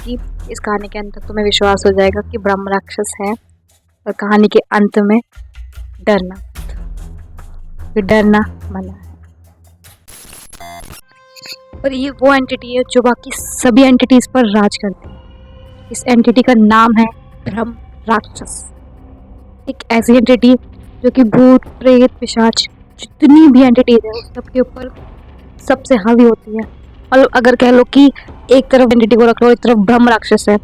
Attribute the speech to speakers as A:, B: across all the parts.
A: कि इस कहानी के अंत तक तुम्हें विश्वास हो जाएगा कि ब्रह्म राक्षस है। और कहानी के अंत में डरना, कि डरना मना है। और ये वो एंटिटी है जो बाकी सभी एंटिटीज पर राज करती है। इस एंटिटी का नाम है ब्रह्म राक्षस। एक ऐसी एंटिटी जो कि भूत प्रेत पिशाच जितनी भी एंटिटीज है उस सबके ऊपर सबसे हावी होती है। और अगर कह लो कि एक तरफ एंटिटी को रख लो, एक तरफ ब्रह्म राक्षस है,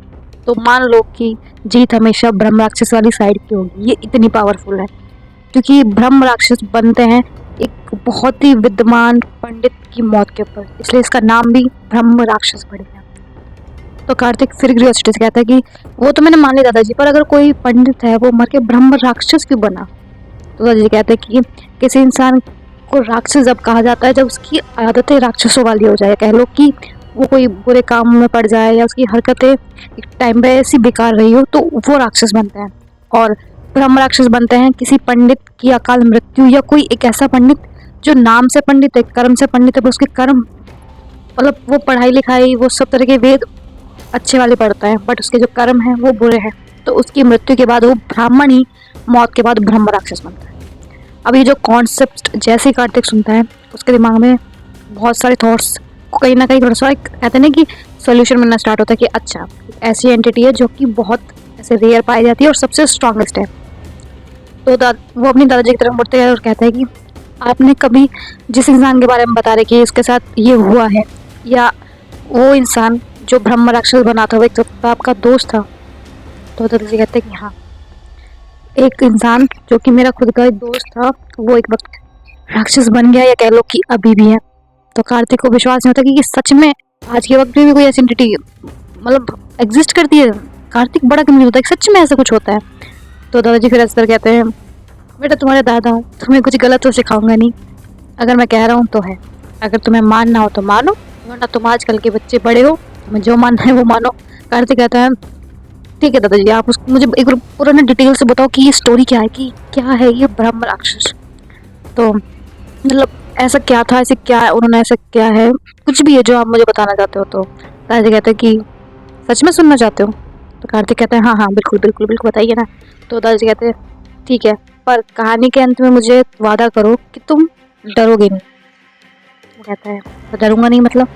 A: तो मान लो कि जीत हमेशा ब्रह्म राक्षस वाली साइड की होगी। ये इतनी पावरफुल है क्योंकि ब्रह्म राक्षस बनते हैं एक बहुत ही विद्वान पंडित की मौत के ऊपर, इसलिए इसका नाम भी ब्रह्म राक्षस पड़ गया। तो कार्तिक फिर क्यूरियोसिटी से कहता है कि वो तो मैंने मान लिया दादाजी, पर अगर कोई पंडित है वो मर के ब्रह्म राक्षस क्यों बना? तो दादाजी कहते हैं कि किसी इंसान को राक्षस जब कहा जाता है जब उसकी आदतें राक्षसों वाली हो जाए। कह लो कि वो कोई बुरे काम में पड़ जाए या उसकी हरकतें एक टाइम पे ऐसी बेकार रही हो, तो वो राक्षस बनते हैं। और ब्रह्म राक्षस बनते हैं किसी पंडित की अकाल मृत्यु, या कोई एक ऐसा पंडित जो नाम से पंडित है, कर्म से पंडित है, पर उसके कर्म मतलब वो पढ़ाई लिखाई वो सब तरह के वेद अच्छे वाले पढ़ता है, बट उसके जो कर्म है वो बुरे हैं। तो उसकी मृत्यु के बाद वो ब्राह्मण ही मौत के बाद ब्रह्म राक्षस बनता है। अब ये जो कॉन्सेप्ट जैसे ही कार्तिक सुनता है उसके दिमाग में बहुत सारे थॉट्स कहीं ना कहीं थोड़ा सा कहते हैं ना कि सोल्यूशन मिलना स्टार्ट होता है कि अच्छा ऐसी एंटिटी है जो कि बहुत ऐसे रेयर पाई जाती है और सबसे स्ट्रॉन्गेस्ट है। तो वो अपनी दादाजी की तरफ मुड़ते हैं और कहते हैं कि आपने कभी जिस इंसान के बारे में बता रहे कि इसके साथ ये हुआ है, या वो इंसान जो ब्रह्म राक्षस बना था वो एक तो आपका दोस्त था? तो दादाजी कहते हैं कि हाँ, एक इंसान जो कि मेरा खुद का एक दोस्त था वो एक वक्त राक्षस बन गया, या कह लो कि अभी भी है। तो कार्तिक को विश्वास नहीं होता कि सच में आज के वक्त में भी कोई ऐसी एंटिटी मतलब एग्जिस्ट करती है। कार्तिक बड़ा कंफ्यूज होता है कि सच में ऐसा कुछ होता है। तो दादाजी फिर असर कहते हैं, बेटा तुम्हारे दादा हूँ, तुम्हें कुछ गलत तो सिखाऊंगा नहीं, अगर मैं कह रहा हूँ तो है, अगर तुम्हें मानना हो तो मानो, वरना तुम आजकल के बच्चे बड़े हो, तुम्हें जो मानना है वो मानो। कार्तिक कहता है ठीक है दादाजी, आप मुझे एक बार पूरा डिटेल से बताओ कि ये स्टोरी क्या है, कि क्या है ये ब्रह्म राक्षस। तो मतलब ऐसा क्या था, ऐसे क्या है, उन्होंने ऐसा क्या है, कुछ भी है जो आप मुझे बताना चाहते हो। तो दादाजी कहते हैं कि सच में सुनना चाहते हो? तो कार्तिक कहते हैं हाँ हाँ बिल्कुल बिल्कुल बिल्कुल बताइए ना। तो दादाजी कहते हैं ठीक है, पर कहानी के अंत में मुझे वादा करो कि तुम डरोगे नहीं। वो कहता है तो डरूंगा नहीं मतलब?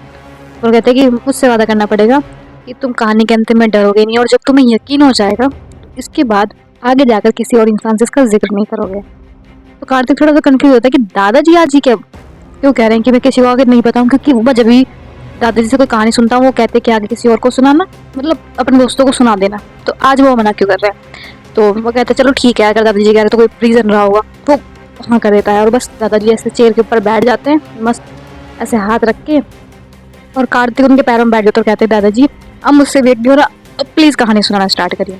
A: वो कहते हैं कि मुझसे वादा करना पड़ेगा कि तुम कहानी के अंत में डरोगे नहीं, और जब तुम्हें यकीन हो जाएगा तो इसके बाद आगे जाकर किसी और इंसान से इसका जिक्र नहीं करोगे। तो कार्तिक थोड़ा सा कंफ्यूज होता है कि दादाजी आज ही क्यों कह रहे हैं कि मैं किसी को आगे नहीं बताऊं, क्योंकि वो जब भी दादाजी से कोई कहानी सुनता हूँ वो कहते हैं कि आगे किसी और को सुनाना, मतलब अपने दोस्तों को सुना देना, तो आज वो मना क्यों कर रहे हैं? तो वो कहते हैं चलो ठीक है, अगर दादाजी कह रहे हैं तो कोई रीज़न रहा होगा। वो हाँ कर देता है, और बस दादाजी ऐसे चेयर के ऊपर बैठ जाते हैं मस्त ऐसे हाथ रख के, और कार्तिक उनके पैरों में बैठ जाते और कहते हैं दादाजी अब मुझसे वेट नहीं हो रहा, अब प्लीज़ कहानी सुनाना स्टार्ट करिए।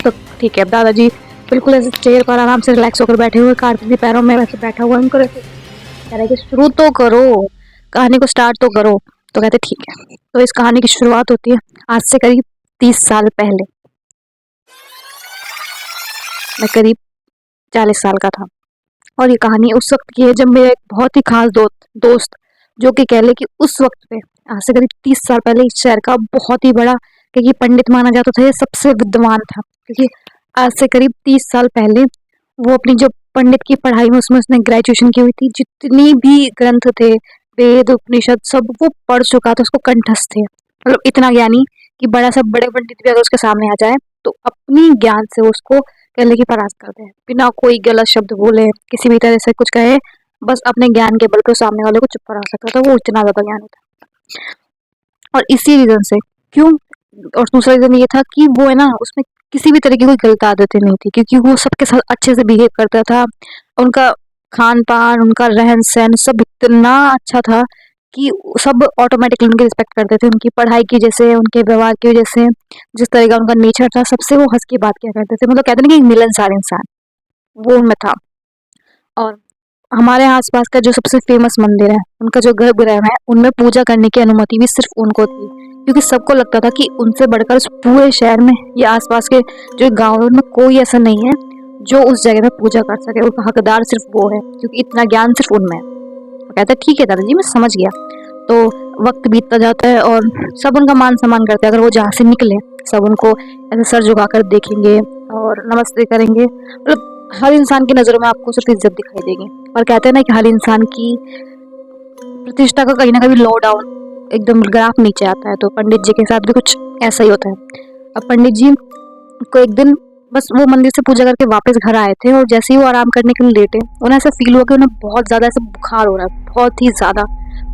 A: तो ठीक है, दादाजी बिल्कुल ऐसे चेयर पर आराम से रिलैक्स होकर बैठे हुए, कार्तिक के पैरों में वैसे बैठा हुआ, उनको कह रहे कि शुरू तो करो, कहानी को स्टार्ट तो करो। तो कहते ठीक है। तो इस कहानी की शुरुआत होती है आज से करीब 30 साल पहले। मैं करीब 40 साल का था, और ये कहानी उस वक्त की है जब मेरा एक बहुत ही खास दोस्त जो कि कह ले कि उस वक्त पे आज से करीब 30 साल पहले इस शहर का बहुत ही बड़ा, क्योंकि पंडित माना जाता था, ये सबसे विद्वान था, क्योंकि आज से करीब 30 साल पहले वो अपनी जो पंडित की पढ़ाई में उसमें उसने ग्रेजुएशन की हुई थी, जितनी भी ग्रंथ थे वेद उपनिषद सब वो पढ़ चुका था, उसको कंठस्थ थे, मतलब इतना ज्ञानी कि बड़े पंडित भी अगर उसके सामने आ जाए तो अपनी ज्ञान से उसको कह ले कि परास्त कर दे, बिना कोई गलत शब्द बोले, किसी भी तरह से कुछ कहे, बस अपने ज्ञान के बल पे सामने वाले को चुप करा सकता था, वो इतना ज्यादा ज्ञानी था। और इसी रीजन से क्यों, और दूसरा रीजन ये था कि वो है ना उसमें किसी भी तरह की कोई गलत आदतें नहीं थी, क्योंकि वो सबके साथ अच्छे से बिहेव करता था, उनका खान पान उनका रहन सहन सब इतना अच्छा था कि सब ऑटोमेटिकली उनकी रिस्पेक्ट करते थे, उनकी पढ़ाई की वजह से, उनके व्यवहार की वजह से, जिस तरह का उनका नेचर था, सबसे वो हंस की बात किया करते थे, मतलब कहते हैं ना कि एक मिलनसार इंसान, वो उनमें था। और हमारे आसपास का जो सबसे फेमस मंदिर है, उनका जो गर्भगृह है, उनमें पूजा करने की अनुमति भी सिर्फ उनको थी, क्योंकि सबको लगता था कि उनसे बढ़कर उस पूरे शहर में या आसपास के जो गाँव में कोई ऐसा नहीं है जो उस जगह में पूजा कर सके, उसका हकदार सिर्फ वो है, क्योंकि इतना ज्ञान सिर्फ उनमें है। वो कहता है ठीक है दादाजी मैं समझ गया। तो वक्त बीतता जाता है और सब उनका मान सम्मान करते हैं। अगर वो जहाँ से निकले सब उनको ऐसे सर झुकाकर देखेंगे और नमस्ते करेंगे। मतलब हर इंसान की नज़रों में आपको सिर्फ इज्जत दिखाई देगी। और कहते हैं ना कि हर इंसान की प्रतिष्ठा का कहीं ना कहीं लो डाउन एकदम ग्राफ नीचे आता है। तो पंडित जी के साथ भी कुछ ऐसा ही होता है। अब पंडित जी को एक दिन बस वो मंदिर से पूजा करके वापस घर आए थे और जैसे ही वो आराम करने के लिए लेटे, उन्हें ऐसा फील हुआ कि उन्हें बहुत ज़्यादा ऐसे बुखार हो रहा है, बहुत ही ज़्यादा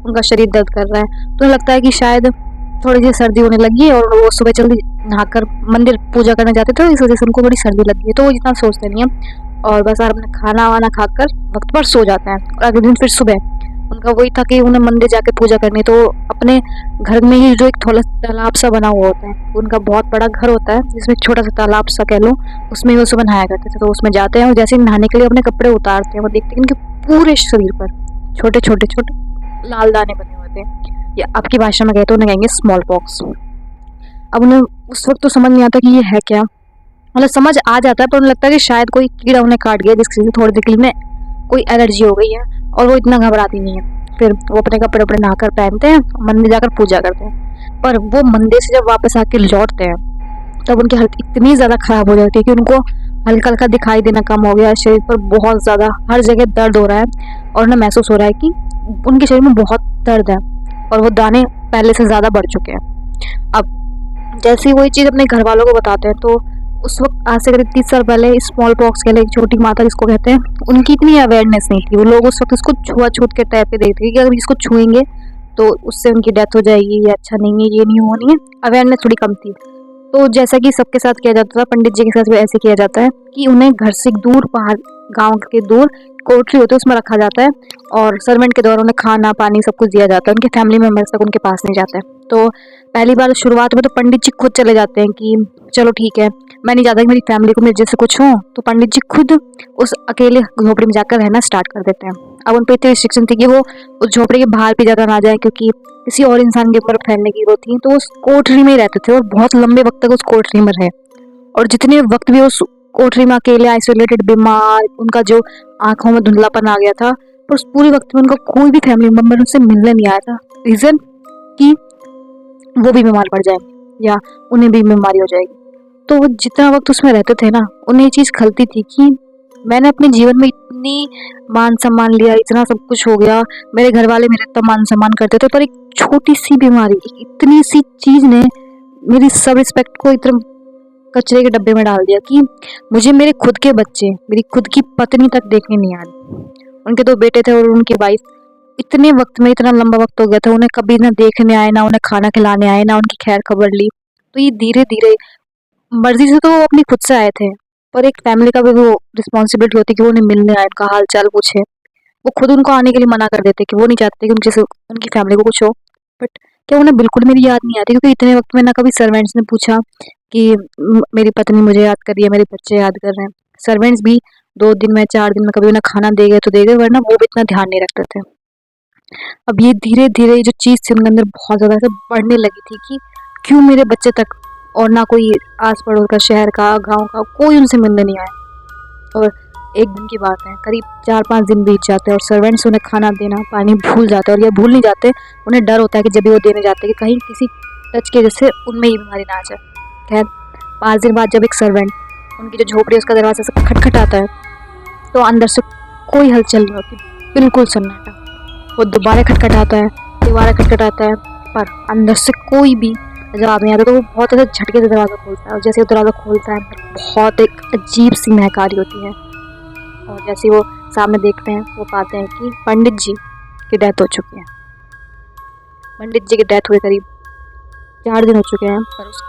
A: उनका शरीर दर्द कर रहा है। तो उन्हें लगता है कि शायद थोड़ी सी सर्दी होने लगी है और वो सुबह जल्दी नहाकर मंदिर पूजा करने जाते थे, इस वजह से उनको थोड़ी सर्दी लगी है। तो वो इतना सोचते नहीं है और बस अपना खाना वाना खाकर वक्त पर सो जाते हैं। और अगले दिन फिर सुबह उनका वही था कि उन्हें मंदिर जाके पूजा करनी। तो अपने घर में ही जो एक थोड़ा तालाब सा बना हुआ होता है, उनका बहुत बड़ा घर होता है जिसमें एक छोटा सा तालाब सा कह लो, उसमें ही वो सुबह नहाया करते थे। तो उसमें जाते हैं और जैसे ही नहाने के लिए अपने कपड़े उतारते हैं, वो देखते हैं कि उनके पूरे शरीर पर छोटे छोटे छोटे लाल दाने बने हुए थे, या आपकी भाषा में कहते हैं उन्हें कहेंगे स्मॉल पॉक्स। अब उन्हें उस वक्त तो समझ नहीं आता कि ये है क्या, मतलब समझ आ जाता है पर उन्हें लगता है कि शायद कोई कीड़ा उन्हें काट गया जिसकी वजह से थोड़ी देर के लिए कोई एलर्जी हो गई है, और वो इतना घबराती नहीं है। फिर वो अपने कपड़े उपड़े नहाकर पहनते हैं, मंदिर जाकर पूजा करते हैं। पर वो मंदिर से जब वापस आके लौटते हैं तब उनकी हालत इतनी ज़्यादा ख़राब हो जाती है कि उनको हल्का हल्का दिखाई देना कम हो गया, शरीर पर बहुत ज़्यादा हर जगह दर्द हो रहा है और उन्हें महसूस हो रहा है कि उनके शरीर में बहुत दर्द है और वो दाने पहले से ज़्यादा बढ़ चुके हैं। अब जैसे ही वही चीज़ अपने घर वालों को बताते हैं, तो उस वक्त आज से करीब 30 साल पहले स्मॉल पॉक्स के लिए एक छोटी माता जिसको कहते हैं, उनकी इतनी अवेयरनेस नहीं थी। वो लोग उस वक्त उसको छुआ छूत के टाइप पे देखते थे कि अगर इसको छुएंगे तो उससे उनकी डेथ हो जाएगी, ये अच्छा नहीं है, ये नहीं होनी है। अवेयरनेस थोड़ी कम थी। तो जैसा कि सबके साथ किया जाता था, पंडित जी के साथ भी ऐसे किया जाता है कि उन्हें घर से दूर, पहाड़ गाँव के दूर कोठरी होती है उसमें रखा जाता है और सर्वेंट के द्वारा उन्हें खाना पानी सब कुछ दिया जाता है। उनके फैमिली मेम्बर्स तक उनके पास नहीं जाते हैं। तो पहली बार शुरुआत में तो पंडित जी खुद चले जाते हैं कि चलो ठीक है, मैं नहीं चाहता कि मेरी फैमिली को मेरे जैसे कुछ हो। तो पंडित जी खुद उस अकेले झोपड़ी में जाकर रहना स्टार्ट कर देते हैं। अब उन पर इतनी रिस्ट्रिक्शन थी कि वो उस झोपड़ी के बाहर भी ज़्यादा ना जाए क्योंकि किसी और इंसान के ऊपर फैलने की वो थी। तो उस कोठरी में ही रहते थे और बहुत लंबे वक्त तक उस कोठरी में रहे। और जितने वक्त भी उस कोठरी में अकेले आइसोलेटेड बीमार, उनका जो आंखों में धुंधलापन आ गया था, पर उस पूरे वक्त में उनका कोई भी फैमिली मेम्बर उनसे मिलने नहीं आया था। रीज़न कि वो भी बीमार पड़ जाए या उन्हें भी बीमारी हो जाएगी। तो वो जितना वक्त उसमें रहते थे ना, उन्हें ये चीज़ खलती थी कि मैंने अपने जीवन में इतनी मान सम्मान लिया, इतना सब कुछ हो गया, मेरे घर वाले मेरा इतना मान सम्मान करते थे, पर एक छोटी सी बीमारी, एक इतनी सी चीज़ ने मेरी सब रिस्पेक्ट को इतना कचरे के डब्बे में डाल दिया कि मुझे मेरे खुद के बच्चे, मेरी खुद की पत्नी तक देखने नहीं आ रही। उनके 2 बेटे थे और उनकी वाइफ, इतने वक्त में इतना लंबा वक्त हो गया था, उन्हें कभी ना देखने आए, ना उन्हें खाना खिलाने आए, ना उनकी खैर खबर ली। तो ये धीरे धीरे, मर्जी से तो वो अपनी खुद से आए थे, पर एक फैमिली का भी वो रिस्पॉन्सिबिलिटी होती है कि वो उन्हें मिलने आए, उनका हाल चाल पूछे। वो खुद उनको आने के लिए मना कर देते कि वो नहीं चाहते कि उनके से उनकी फैमिली को कुछ हो। बट क्या उन्हें बिल्कुल मेरी याद नहीं आती, क्योंकि इतने वक्त में ना कभी सर्वेंट्स ने पूछा कि मेरी पत्नी मुझे याद कर रही है, मेरे बच्चे याद कर रहे हैं। सर्वेंट्स भी 2 दिन में 4 दिन में कभी उन्हें खाना दे गए तो दे गए, वरना वो भी इतना ध्यान नहीं रखते थे। अब ये धीरे धीरे जो चीज़ थी उनके अंदर बहुत ज़्यादा ऐसे बढ़ने लगी थी कि क्यों मेरे बच्चे तक, और ना कोई आस पड़ोस का, शहर का, गांव का कोई उनसे मिलने नहीं आया। और एक दिन की बात है, करीब 4-5 दिन बीत जाते हैं और सर्वेंट्स उन्हें खाना देना पानी भूल जाते हैं। और ये भूल नहीं जाते, उन्हें डर होता है कि जब भी वो देने जाते हैं कि कहीं किसी टच के जैसे उनमें ये बीमारी ना आ जाए। खैर 5 दिन बाद जब एक सर्वेंट उनकी जो झोपड़ी है उसका दरवाजा से खटखटाता है, तो अंदर से कोई हलचल नहीं होती, बिल्कुल सन्नाटा। वो दोबारा खटखटाता है, दोबारा खटखटाता है, पर अंदर से कोई भी जवाब नहीं आता। तो वो बहुत ज़्यादा झटके से दरवाज़ा खोलता है और जैसे वो दरवाज़ा खोलता है बहुत एक अजीब सी महक आ रही होती है। और जैसे वो सामने देखते हैं, वो पाते हैं कि पंडित जी की डेथ हो चुकी है। पंडित जी की डेथ हुए करीब 4 दिन हो चुके हैं, पर उस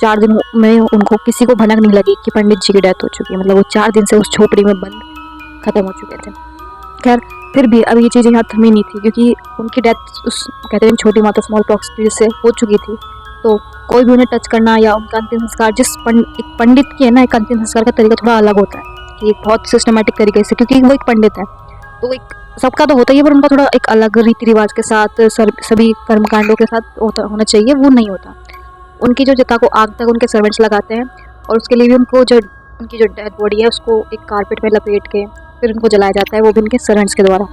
A: 4 दिन में उनको किसी को भनक नहीं लगी कि पंडित जी की डेथ हो चुकी है। मतलब वो 4 दिन से उस झोपड़ी में बंद खत्म हो चुके थे। खैर फिर भी अब ये चीज़ें यहाँ थमी नहीं थी, क्योंकि उनकी डेथ उस कहते हैं छोटी माता स्मॉल पॉक्स की से हो चुकी थी। तो कोई भी उन्हें टच करना या उनका अंतिम संस्कार, एक पंडित की है ना, एक अंतिम संस्कार का तरीका थोड़ा अलग होता है कि एक बहुत सिस्टमेटिक तरीके से, क्योंकि वो एक पंडित है। तो एक सबका तो होता ही है, पर उनका थोड़ा एक अलग रीति रिवाज के साथ सभी कर्मकांडों के साथ होना चाहिए, वो नहीं होता। उनकी जो चिता को आग तक उनके सर्वेंट्स लगाते हैं और उसके लिए भी उनको उनकी जो डेड बॉडी है उसको एक कारपेट में लपेट के फिर उनको जलाया जाता है, वो भी उनके सर्वेंट्स के द्वारा।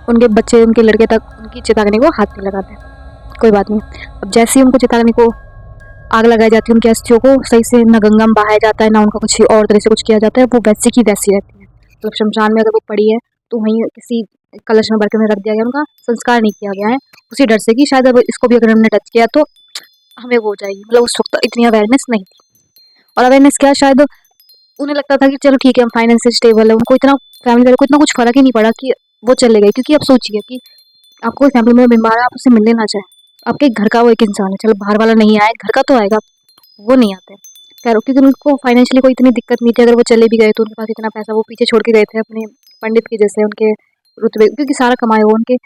A: उनके बच्चे, उनके लड़के तक उनकी चिताग्नि को हाथ नहीं लगाते। कोई बात नहीं। अब जैसे ही उनको चिताग्नि को आग लगाई जाती है, उनकी अस्थियों को सही से न गंगा में बहाया जाता है, ना उनका कुछ और तरह से कुछ किया जाता है, वो वैसी की वैसी रहती है। मतलब शमशान में अगर वो पड़ी है तो वहीं किसी कलश में बर्तन में रख दिया गया, उनका संस्कार नहीं किया गया है, उसी डर से कि शायद अब इसको भी अगर हमने टच किया तो हमें वो हो जाएगी। मतलब उस वक्त इतनी अवेयरनेस नहीं थी। और अवेयरनेस क्या, शायद उन्हें लगता था कि चलो ठीक है हम फाइनेंशियल स्टेबल है, उनको इतना फैमिली वाले को इतना कुछ फर्क ही नहीं पड़ा कि वो चले गए। क्योंकि अब सोचिए कि आपको कोई फैमिली में बीमार है, आप उससे मिलने ना चाहे, आपके घर का वो एक इंसान है, चलो बाहर वाला नहीं आए, घर का तो आएगा, वो नहीं आते। खैर, क्योंकि उनको फाइनेंशियली कोई इतनी दिक्कत नहीं थी, अगर वो चले भी गए तो उनके पास इतना पैसा वो पीछे छोड़ के गए थे अपने पंडित की, जैसे उनके रुतबे, क्योंकि सारा कमाया हुआ उनके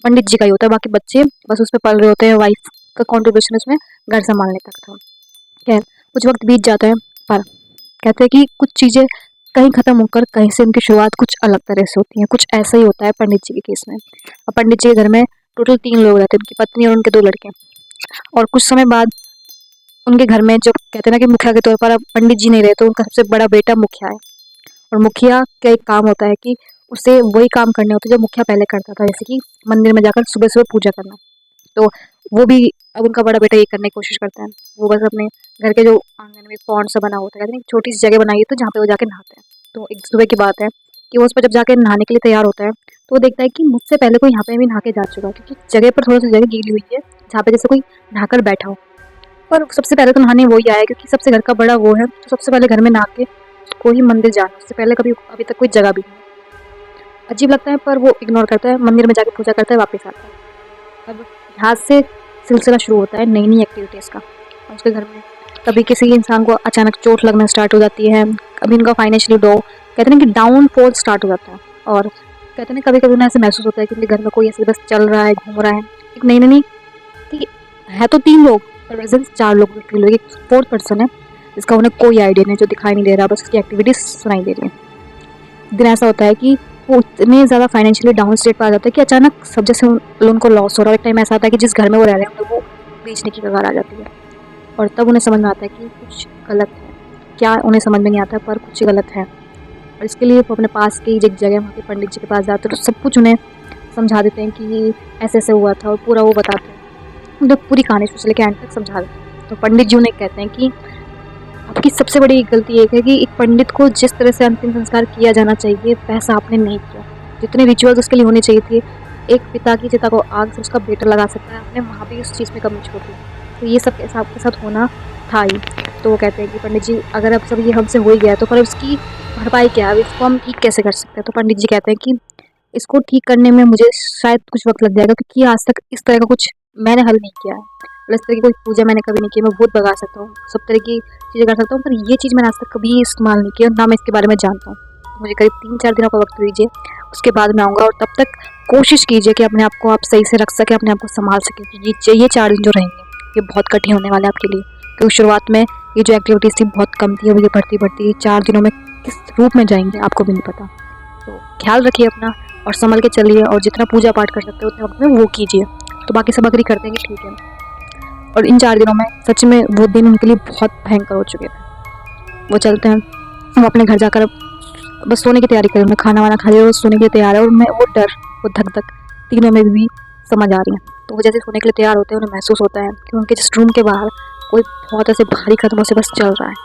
A: पंडित जी का ही होता है, बाकी बच्चे बस उस पर पल रहे होते हैं, वाइफ का कॉन्ट्रीब्यूशन उसमें घर संभालने तक था। खैर, कुछ वक्त बीत जाता है, पर कहते हैं कि कुछ चीज़ें कहीं ख़त्म होकर कहीं से उनकी शुरुआत कुछ अलग तरह से होती है। कुछ ऐसा ही होता है पंडित जी के केस में। अब पंडित जी के घर में टोटल 3 लोग रहते हैं, उनकी पत्नी और उनके 2 लड़के। और कुछ समय बाद उनके घर में, जो कहते हैं ना कि मुखिया के तौर पर अब पंडित जी नहीं रहे, तो उनका सबसे बड़ा बेटा मुखिया है। और मुखिया का एक काम होता है कि उसे वही काम करने होते हैं जो मुखिया पहले करता था, जैसे कि मंदिर में जाकर सुबह-सुबह पूजा करना। तो वो भी अब उनका बड़ा बेटा ये करने की कोशिश करता है। वो बस अपने घर के जो आंगन में पॉन्ड सा बना होता है, कहते हैं छोटी सी जगह बनाई है तो जहाँ पे वो जाके नहाते हैं। तो एक सुबह की बात है कि वो उस पर जब जाके नहाने के लिए तैयार होता है, तो वो देखता है कि मुझसे पहले कोई यहाँ पे भी नहा के जा चुका है, क्योंकि जगह पर थोड़ा सा जगह गीली हुई है जहाँ पे जैसे कोई नहाकर बैठा हो। पर सबसे पहले तो नहाने वही आया, क्योंकि सबसे घर का बड़ा वो है, तो सबसे पहले घर में नहा के उसको ही मंदिर जाना, उससे पहले कभी अभी तक कोई जगह भी नहीं। अजीब लगता है पर वो इग्नोर करता है, मंदिर में जाके पूजा करता है, वापस आता है। अब यहाँ से सिलसिला शुरू होता है नई नई एक्टिविटीज़ का। और उसके घर में कभी किसी इंसान को अचानक चोट लगना स्टार्ट हो जाती है, कभी उनका फाइनेंशियली कहते हैं ना कि डाउनफॉल स्टार्ट हो जाता है। और कहते हैं ना, कभी कभी उन्हें ऐसे महसूस होता है कि उनके घर में कोई ऐसे बस चल रहा है, घूम रहा है। एक नई नई कि है तो 3 लोग, पर प्रेजेंस 4 लोग फील हुए, एक 4th पर्सन है जिसका उन्हें कोई आइडिया नहीं, जो दिखाई नहीं दे रहा, बस उसकी एक्टिविटीज सुनाई दे रही है। दिन ऐसा होता है कि वो इतने ज़्यादा फाइनेंशियली डाउन स्टेट पर आ जाता है कि अचानक सब जैसे उनको लॉस हो रहा है। एक टाइम ऐसा आता है कि जिस घर में वो रह रहे हैं वो बेचने की कगार आ जाती है। और तब उन्हें समझ में आता है कि कुछ गलत है। क्या उन्हें समझ में नहीं आता, पर कुछ गलत है। और इसके लिए वो अपने पास की एक जगह वहाँ के पंडित जी के पास जाते हैं, तो सब कुछ उन्हें समझा देते हैं कि ऐसे ऐसे हुआ था, और पूरा वो बताते हैं, मतलब पूरी कहानी से लेकर एंड तक समझा देते हैं। तो पंडित जी उन्हें कहते हैं कि आपकी सबसे बड़ी गलती एक है कि एक पंडित को जिस तरह से अंतिम संस्कार किया जाना चाहिए वैसा आपने नहीं किया। जितने रिचुअल्स उसके लिए होने चाहिए थे, एक पिता की चिता को आग से उसका बेटा लगा सकता है, आपने वहाँ भी उस चीज़ में कमी छोड़ दी। तो ये सब ऐसा आपके साथ होना था ही। तो वो कहते हैं कि पंडित जी, अगर अब सब ये हमसे हो ही गया तो पर उसकी भरपाई क्या है, इसको हम ठीक कैसे कर सकते हैं। तो पंडित जी कहते हैं कि इसको ठीक करने में मुझे शायद कुछ वक्त लग जाएगा, क्योंकि आज तक इस तरह का कुछ मैंने हल नहीं किया है। मतलब इस तरह की कोई पूजा मैंने कभी नहीं की। मैं भूत भगा सकता हूँ, सब तरह की चीज़ें कर सकता हूँ, पर ये चीज़ मैंने आज तक कभी इस्तेमाल नहीं किया, ना मैं इसके बारे में जानता हूँ। मुझे करीब 3-4 दिनों का वक्त दीजिए, उसके बाद मैं आऊँगा। और तब तक कोशिश कीजिए कि अपने आप को आप सही से रख सकें, अपने आप को संभाल सकें, क्योंकि ये 4 दिन जो रहेंगे ये बहुत कठिन होने वाले हैं आपके लिए। क्योंकि शुरुआत में ये जो एक्टिविटीज़ थी बहुत कम थी, अब ये बढ़ती बढ़ती 4 दिनों में किस रूप में जाएंगे आपको भी नहीं पता। तो ख्याल रखिए अपना और संभल के चलिए, और जितना पूजा पाठ कर सकते हो उतने वक्त में वो कीजिए। तो बाकी सब अग्री करते हैं कि ठीक है। और इन 4 दिनों में सच में वो दिन उनके लिए बहुत भयंकर हो चुके थे। वो चलते हैं, वो अपने घर जाकर बस सोने की तैयारी करें, उन्हें खाना वाना खा लिया और सोने के लिए तैयार है। और उनमें वो डर, वो धक धक तीनों में भी समझ आ रही है। तो वो जैसे सोने के लिए तैयार होते हैं, उन्हें महसूस होता है कि उनके जिस रूम के बाहर कोई बहुत ऐसे भारी कदमों से बस चल रहा है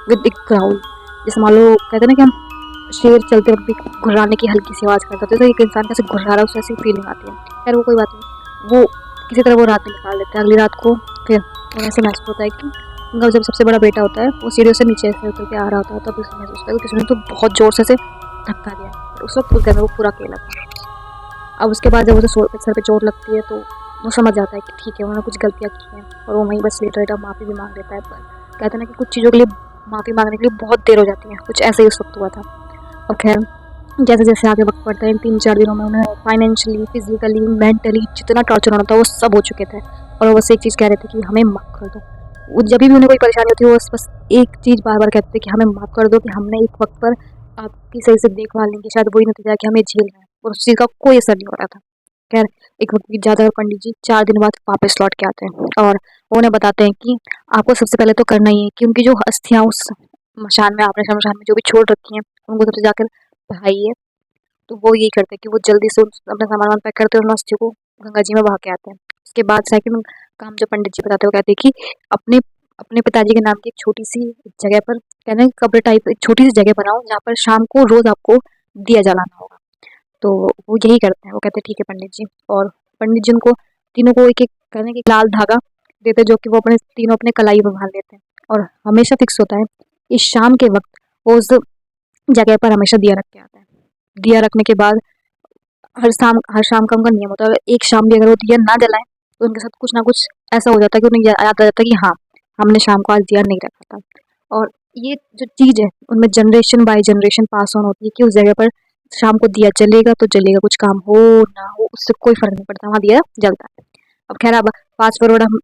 A: विद एक ग्राउल। जैसे मान लो कहते हैं ना कि हम शेर चलते वक्त भी घुर्राने की हल्की सी आवाज़ करता है, तो एक इंसान कैसे घुर्रा रहा है उसे ऐसी फीलिंग आती है। खैर वो कोई बात नहीं, वो किसी तरह वो रात में निकाल लेते हैं। अगली रात को फिर उन्हें ऐसे महसूस होता है कि उनका जब सबसे बड़ा बेटा होता है वो सीढ़ियों से नीचे ऐसे उतर के आ रहा होता है, तब उसे महसूस होता है कि किसी ने तो बहुत ज़ोर से धक्का दिया। और उस वक्त उस घर में वो पूरा अकेला था। अब उसके बाद जब उसे सर पे चोट लगती है तो वो समझ जाता है कि ठीक है उन्होंने कुछ गलतियाँ की हैं, और वो वहीं बस लेटा लेटा माफ़ी भी मांग लेता है। पर कहते हैं ना कि कुछ चीज़ों के लिए माफ़ी मांगने के लिए बहुत देर हो जाती है, कुछ ऐसे ही उस वक्त हुआ था। और खैर जैसे जैसे आगे वक्त बढ़ता है, इन 3-4 दिनों में उन्हें फाइनेंशियली, फिजिकली, मेंटली जितना टॉर्चर होना था वो सब हो चुके थे। और वो बस एक चीज़ कह रहे थे कि हमें माफ़ कर दो। वो जब भी उन्हें कोई परेशानी होती है वो बस एक चीज़ बार बार कहते थे कि हमें माफ़ कर दो, कि हमने एक वक्त पर आपकी सही से देखभाल नहीं की, शायद वही नतीजा है कि हमें झेल रहे हैं। और उस चीज़ का कोई असर नहीं हो रहा था। खैर एक वक्त बीत जाता है और पंडित जी 4 दिन बाद वापस लौट के आते हैं, और वो उन्हें बताते हैं कि आपको सबसे पहले तो करना ही है कि उनकी जो अस्थियाँ उस मशान में, आपने शमशान में जो भी छोड़ रखी हैं, उनको सबसे जाकर बहाइए। तो वो यही करते हैं कि वो जल्दी से अपना सामान पैक करते हैं और उन अस्थियों को गंगा जी में बहा के आते हैं। उसके बाद सेकंड काम जो पंडित जी बताते हैं, वो कहते हैं कि अपने अपने पिताजी के नाम की एक छोटी सी जगह पर, कहते हैं कब्र टाइप एक छोटी सी जगह बनाओ जहाँ पर शाम को रोज आपको दिया जलाना होगा। तो वो यही करते हैं, वो कहते हैं ठीक है पंडित जी। और पंडित जी उनको तीनों को एक एक कहने की लाल धागा देते, जो कि वो अपने तीनों अपने कलाई में बांध लेते हैं। और हमेशा फिक्स होता है इस शाम के वक्त वो उस जगह पर हमेशा दिया रख के आता है। दिया रखने के बाद हर शाम का उनका नियम होता है, अगर एक शाम भी अगर वो दिया ना जलाएं तो उनके साथ कुछ ना कुछ ऐसा हो जाता है कि उन्हें याद आ जाता है कि हाँ, हमने शाम को आज दिया नहीं रखा था। और ये जो चीज़ है उनमें generation by generation pass on होती है कि उस जगह पर शाम को दिया जलेगा तो जलेगा, कुछ काम हो ना हो उससे कोई फर्क नहीं पड़ता, वहाँ दिया जलता है। अब खैर अब फास्ट फॉरवर्ड हम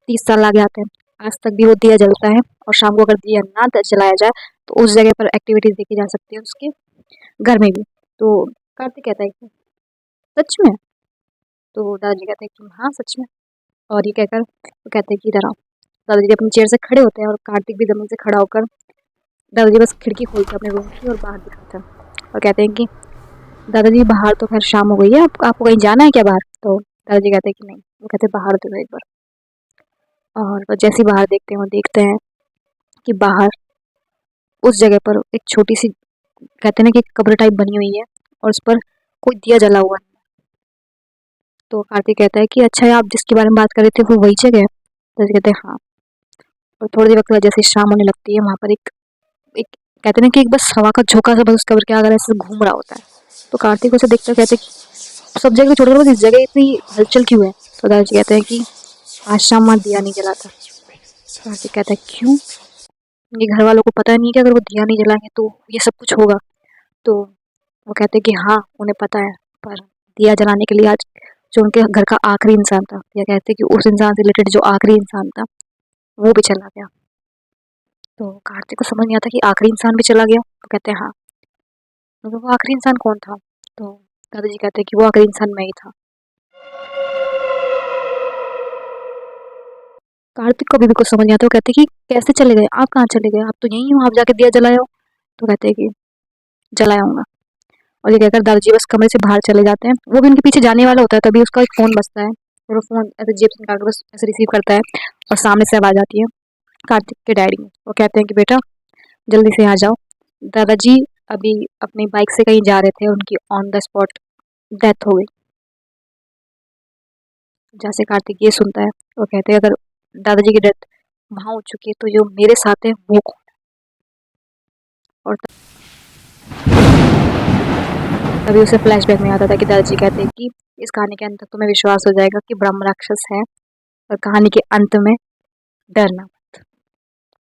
A: 30 साल आगे आते हैं, आज तक भी वो दिया जलता है। और शाम को अगर दिया ना जलाया जाए तो उस जगह पर एक्टिविटीज देखी जा सकती है उसके घर में भी। तो कार्तिक कहता है कि सच में? तो दादाजी कहते हैं कि हाँ सच में। और ये कहकर वो कहते हैं कि इधर आओ। दादाजी अपनी चेयर से खड़े होते हैं और कार्तिक भी जमीन से खड़ा होकर, दादाजी बस खिड़की खोलते हैं अपने रूम की और बाहर दिखाते हैं और कहते हैं कि दादाजी बाहर तो खैर शाम हो गई है, आपको कहीं जाना है क्या बाहर? तो दादाजी कहते हैं कि नहीं। वो कहते हैं बाहर देखो एक बार। और वो जैसे ही बाहर देखते हैं वो देखते हैं कि बाहर उस जगह पर एक छोटी सी कहते हैं ना कि कब्र टाइप बनी हुई है और उस पर कोई दिया जला हुआ है। तो कार्तिक कहता है कि अच्छा है, आप जिसके बारे में बात कर रहे थे वो वही जगह है? तो कहते हैं हाँ। और थोड़ी देर वक्त बाद जैसे शाम होने लगती है वहाँ पर एक कहते हैं ना कि एक बस हवा का झोंका सा बस उस कब्र के आगे ऐसे घूम रहा होता है। तो कार्तिक उसे देखते कहते हैं कि सब जगह छोड़कर बस इस जगह इतनी हलचल क्यों है? तो दादाजी कहते हैं कि आज शाम वहाँ दिया नहीं जला था। कार्तिक कहता है क्यों? उनके घर वालों को पता नहीं कि अगर वो दिया नहीं जलाएंगे तो ये सब कुछ होगा। तो वो कहते हैं कि हाँ उन्हें पता है, पर दिया जलाने के लिए आज जो उनके घर का आखिरी इंसान था, या कहते हैं कि उस इंसान से रिलेटेड जो आखिरी इंसान था वो भी चला गया। तो कार्तिक को समझ नहीं आता कि आखिरी इंसान भी चला गया। तो कहते हैं हाँ। तो वो आखिरी इंसान कौन था? तो दादाजी कहते हैं कि वो आखिरी इंसान मैं ही था। कार्तिक को भी कुछ समझ नहीं आता, वो कहते हैं कि कैसे चले गए, आप कहाँ चले गए, आप तो यहीं हो, आप जाके दिया जलाए हो। तो कहते हैं कि जलाया हूँ। और ये कहकर दादाजी बस कमरे से बाहर चले जाते हैं। वो भी उनके पीछे जाने वाला होता है, तभी उसका एक फ़ोन बजता है और वो फ़ोन ऐसे जेब से निकाल के बस ऐसे रिसीव करता है और सामने से आवाज़ आती है कार्तिक के डैडी। वो कहते हैं कि बेटा जल्दी से आ जाओ, दादाजी अभी अपनी बाइक से कहीं जा रहे थे और उनकी ऑन द स्पॉट डेथ हो गई। जैसे कार्तिक ये सुनता है वो कहते हैं अगर दादाजी की डेथ वहाँ हो चुकी है तो जो मेरे साथ है वो कौन? और तभी उसे फ्लैशबैक में आता था कि दादाजी कहते हैं कि इस कहानी के अंत तक तुम्हें विश्वास हो जाएगा कि ब्रह्म राक्षस है, और कहानी के अंत में डरना।